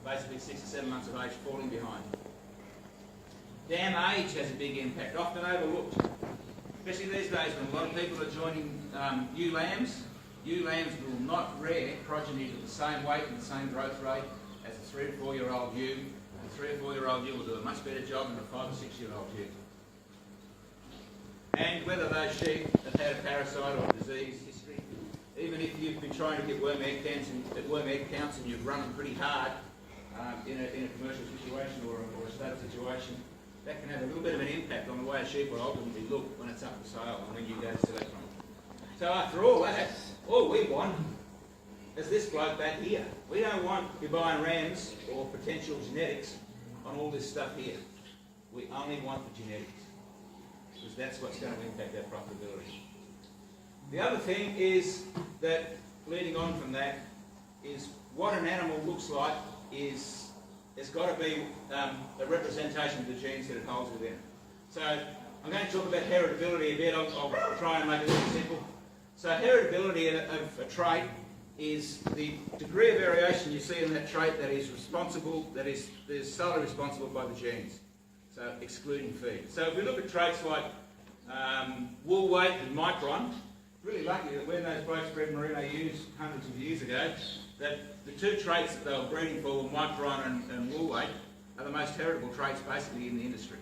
basically 6 or 7 months of age, falling behind. Dam age has a big impact, often overlooked, especially these days when a lot of people are joining ewe lambs. Ewe lambs will not rear progeny to the same weight and the same growth rate as a 3 or 4 year old ewe. A 3 or 4 year old ewe will do a much better job than a 5 or 6 year old ewe. And whether those sheep have had a parasite or a disease history, even if you've been trying to get worm egg counts and you've run them pretty hard in a commercial situation or a state situation, that can have a little bit of an impact on the way a sheep will ultimately look when it's up for sale and when you go to select from it. So after all that, all we want is this bloke back here. We don't want you buying rams or potential genetics on all this stuff here. We only want the genetics, because that's what's going to impact our profitability. The other thing is that, leading on from that, is what an animal looks like is there's got to be a representation of the genes that it holds within. So I'm going to talk about heritability a bit. I'll try and make it really simple. So heritability of a trait is the degree of variation you see in that trait that is solely responsible by the genes. So excluding feed. So if we look at traits like wool weight and micron, really lucky that when those blokes bred merino ewes hundreds of years ago, that the two traits that they were breeding for were micron and wool weight are the most heritable traits basically in the industry.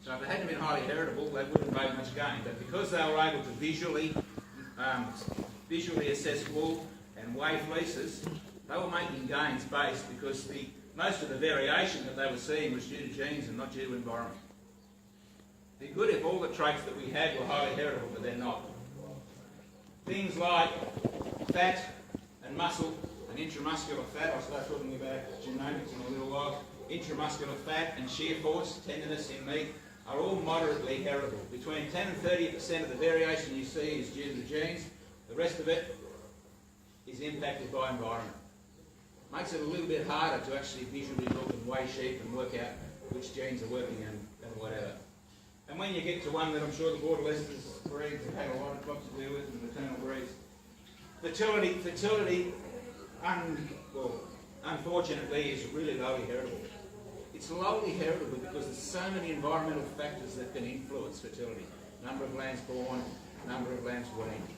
So if they hadn't been highly heritable, they wouldn't have made much gain. But because they were able to visually assess wool and weigh fleeces, they were making gains based because most of the variation that they were seeing was due to genes and not due to environment. It'd be good if all the traits that we had were highly heritable, but they're not. Things like fat and muscle and intramuscular fat, I'll start talking about genomics in a little while. Intramuscular fat and shear force, tenderness in meat, are all moderately heritable. Between 10 and 30% of the variation you see is due to the genes. The rest of it is impacted by environment. Makes it a little bit harder to actually visually look and weigh sheep and work out which genes are working and whatever. And when you get to one that I'm sure the Border Leicesters breeds have had a lot of jobs to do with, and maternal breeds, fertility, unfortunately, is really lowly heritable. It's lowly heritable because there's so many environmental factors that can influence fertility. Number of lambs born, number of lambs weaned.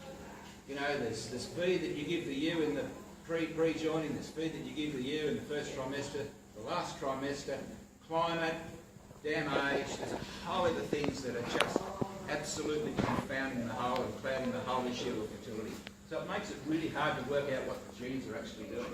You know, there's feed that you give the ewe in the pre-joining, there's feed that you give the ewe in the first trimester, the last trimester, climate, dam age, there's a whole lot of things that are just absolutely confounding the whole and clouding the whole issue of fertility. So it makes it really hard to work out what the genes are actually doing.